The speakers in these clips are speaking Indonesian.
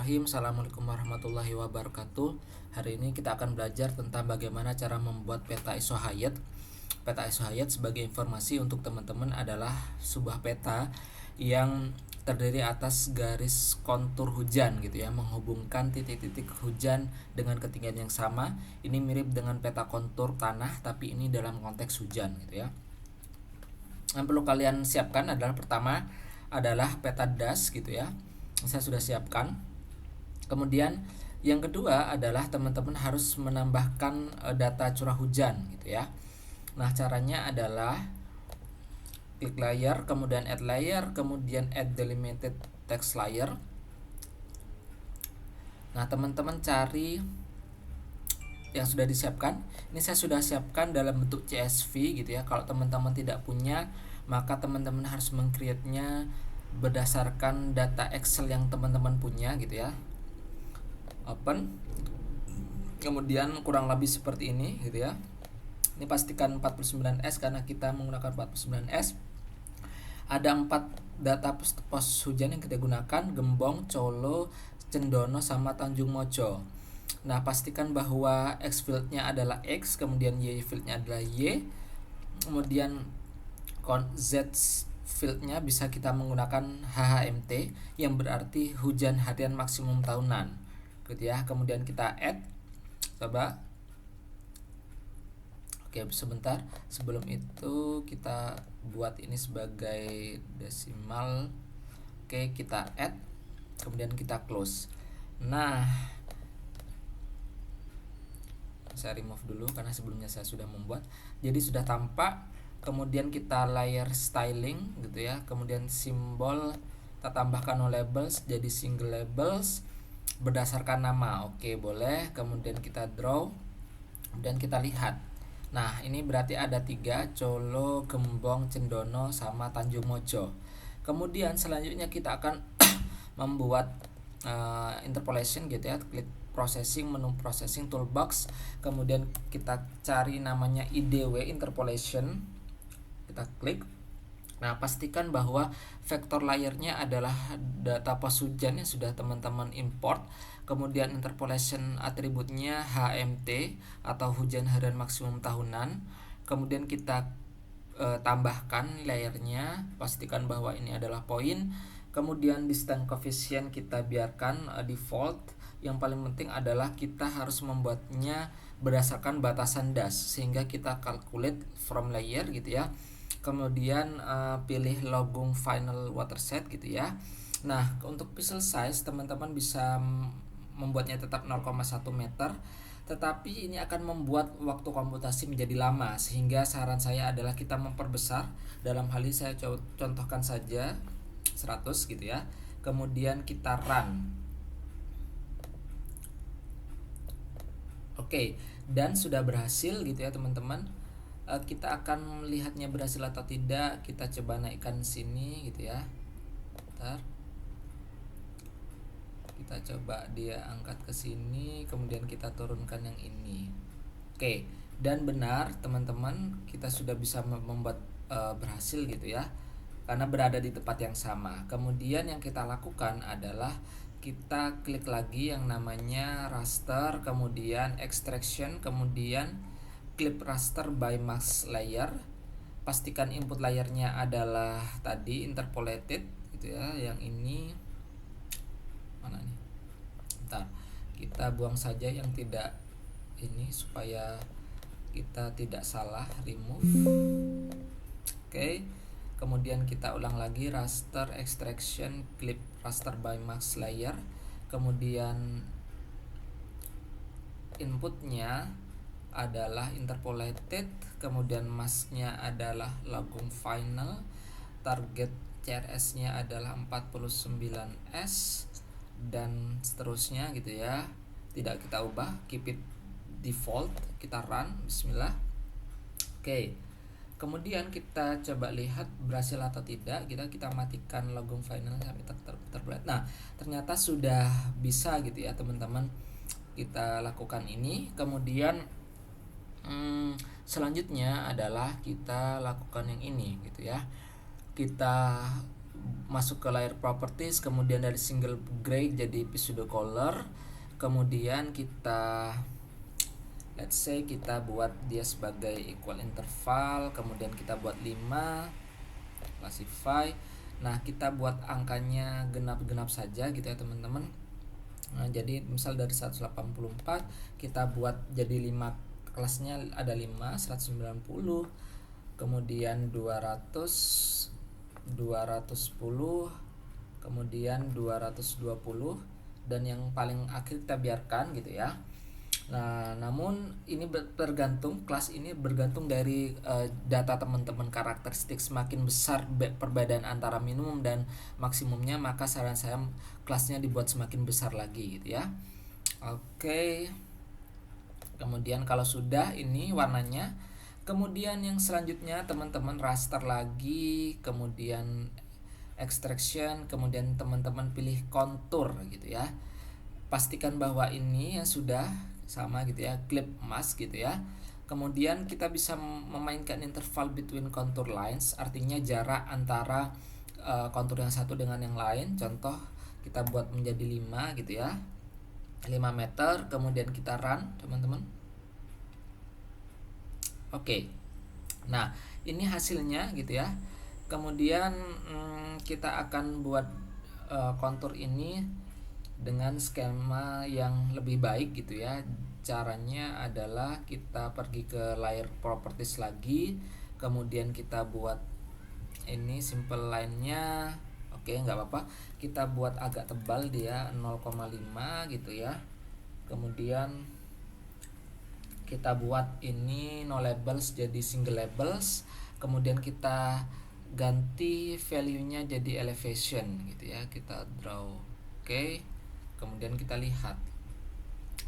Bismillahirrahmanirrahim. Assalamualaikum warahmatullahi wabarakatuh. Hari ini kita akan belajar tentang bagaimana cara membuat peta isohayat. Peta isohayat sebagai informasi untuk teman-teman adalah sebuah peta yang terdiri atas garis kontur hujan gitu ya, menghubungkan titik-titik hujan dengan ketinggian yang sama. Ini mirip dengan peta kontur tanah, tapi ini dalam konteks hujan gitu ya. Yang perlu kalian siapkan adalah pertama adalah peta das gitu ya. Saya sudah siapkan. Kemudian yang kedua adalah teman-teman harus menambahkan data curah hujan gitu ya. Nah, caranya adalah klik layer, kemudian add layer, kemudian add delimited text layer. Nah, teman-teman cari yang sudah disiapkan. Ini saya sudah siapkan dalam bentuk CSV gitu ya. Kalau teman-teman tidak punya, maka teman-teman harus meng-create-nya berdasarkan data Excel yang teman-teman punya gitu ya. Open, kemudian kurang lebih seperti ini gitu ya. Ini pastikan 49S karena kita menggunakan 49S. Ada 4 data pos hujan yang kita gunakan: Gembong, Colo, Cendono, sama Tanjung Mojo. Nah, pastikan bahwa X fieldnya adalah X, kemudian Y fieldnya adalah Y, kemudian Z fieldnya bisa kita menggunakan HHMT yang berarti hujan harian maksimum tahunan gitu ya. Kemudian kita add, coba. Oke, sebentar. Sebelum itu kita buat ini sebagai desimal. Oke, kita add, kemudian kita close. Nah, saya remove dulu karena sebelumnya saya sudah membuat. Jadi sudah tampak. Kemudian kita layer styling gitu ya. Kemudian simbol kita tambahkan no labels jadi single labels berdasarkan nama. Oke, boleh. Kemudian kita draw dan kita lihat. Nah, ini berarti ada 3: Colo, Gembong, Cendono, sama Tanjung Mojo. Kemudian selanjutnya kita akan membuat interpolation gitu ya. Klik processing, menu processing toolbox, kemudian kita cari namanya IDW interpolation, kita klik. Nah, pastikan bahwa vektor layernya adalah data pos hujan yang sudah teman-teman import. Kemudian interpolation atributnya HMT atau hujan harian maksimum tahunan. Kemudian kita tambahkan layernya, pastikan bahwa ini adalah poin. Kemudian distance coefficient kita biarkan default. Yang paling penting adalah kita harus membuatnya berdasarkan batasan das, sehingga kita calculate from layer gitu ya. Kemudian pilih logung final watershed gitu ya. Nah, untuk pixel size teman-teman bisa membuatnya tetap 0,1 meter, tetapi ini akan membuat waktu komputasi menjadi lama, sehingga saran saya adalah kita memperbesar. Dalam hal ini saya contohkan saja 100 gitu ya. Kemudian kita run. Oke, dan sudah berhasil gitu ya teman-teman. Kita akan melihatnya berhasil atau tidak. Kita coba naikkan sini gitu ya. Bentar. Kita coba dia angkat ke sini, kemudian kita turunkan yang ini. Oke, dan benar teman-teman, kita sudah bisa membuat berhasil gitu ya, karena berada di tempat yang sama. Kemudian yang kita lakukan adalah kita klik lagi yang namanya raster, kemudian extraction, kemudian clip raster by mask layer. Pastikan input layernya adalah tadi interpolated gitu ya. Yang ini mana nih? Bentar, kita buang saja yang tidak ini supaya kita tidak salah, remove. Oke. Kemudian kita ulang lagi raster extraction clip raster by mask layer. Kemudian inputnya adalah interpolated, kemudian masknya adalah logung final, target CRS-nya adalah 49S, dan seterusnya gitu ya. Tidak kita ubah, keep it default. Kita run, bismillah. Oke. Kemudian kita coba lihat berhasil atau tidak. Kita matikan logung final sampai terberat. Nah, ternyata sudah bisa gitu ya teman-teman. Kita lakukan ini. Kemudian selanjutnya adalah kita lakukan yang ini gitu ya. Kita masuk ke layer properties, kemudian dari single grade jadi pseudo color, kemudian kita let's say kita buat dia sebagai equal interval, kemudian kita buat 5 classify. Nah, kita buat angkanya genap-genap saja gitu ya teman-teman. Nah, jadi misal dari 184 kita buat jadi 5 kelasnya, ada 5, 190, kemudian 200, 210, kemudian 220, dan yang paling akhir kita biarkan gitu ya. Nah, namun ini tergantung, kelas ini bergantung dari data teman-teman karakteristik. Semakin besar perbedaan antara minimum dan maksimumnya, maka saran saya kelasnya dibuat semakin besar lagi gitu ya. Oke. Kemudian kalau sudah ini warnanya, kemudian yang selanjutnya teman-teman raster lagi, kemudian extraction, kemudian teman-teman pilih kontur gitu ya. Pastikan bahwa ini yang sudah sama gitu ya, clip mask gitu ya. Kemudian kita bisa memainkan interval between contour lines, artinya jarak antara kontur yang satu dengan yang lain. Contoh kita buat menjadi 5 gitu ya, 5 meter, kemudian kita run teman-teman. Oke. Nah, ini hasilnya gitu ya. Kemudian kita akan buat kontur ini dengan skema yang lebih baik gitu ya. Caranya adalah kita pergi ke layer properties lagi, kemudian kita buat ini simple line-nya. Oke, nggak apa-apa, kita buat agak tebal dia 0,5 gitu ya. Kemudian kita buat ini no labels jadi single labels, kemudian kita ganti value-nya jadi elevation gitu ya, kita draw. Oke, kemudian kita lihat.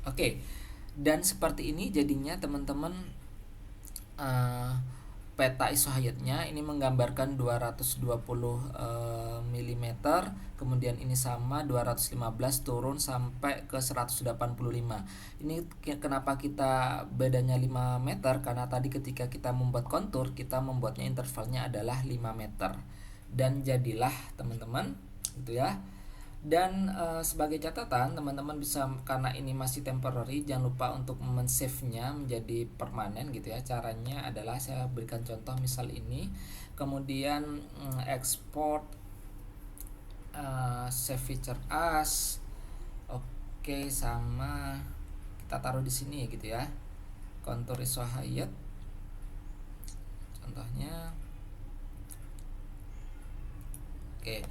Oke, dan seperti ini jadinya teman-teman. Peta isohayatnya ini menggambarkan 220 mm, kemudian ini sama 215 turun sampai ke 185. Ini kenapa kita bedanya 5 meter, karena tadi ketika kita membuat kontur kita membuatnya intervalnya adalah 5 meter. Dan jadilah teman-teman gitu ya. Dan sebagai catatan teman-teman bisa, karena ini masih temporary, jangan lupa untuk men-save-nya menjadi permanen gitu ya. Caranya adalah saya berikan contoh misal ini, kemudian export save feature as. Oke, sama kita taruh di sini gitu ya, kontur isohayat contohnya. Oke,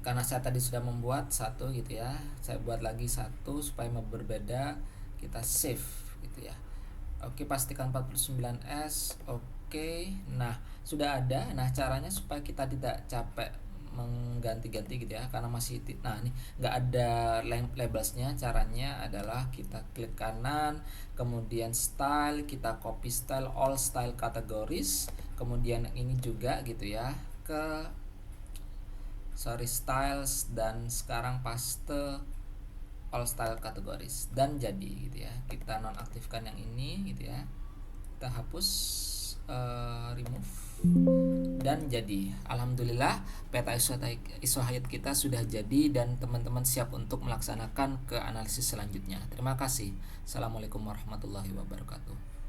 karena saya tadi sudah membuat satu gitu ya, saya buat lagi satu supaya berbeda, kita save gitu ya. Oke, pastikan 49S. Oke, nah sudah ada. Nah, caranya supaya kita tidak capek mengganti-ganti gitu ya, karena masih nah ini nggak ada labelsnya. Caranya adalah kita klik kanan, kemudian style, kita copy style, all style categories, kemudian ini juga gitu ya, ke styles, dan sekarang paste all style categories, dan jadi gitu ya. Kita nonaktifkan yang ini gitu ya, kita hapus, remove, dan jadi. Alhamdulillah peta isohayat kita sudah jadi, dan teman-teman siap untuk melaksanakan ke analisis selanjutnya. Terima kasih. Assalamualaikum warahmatullahi wabarakatuh.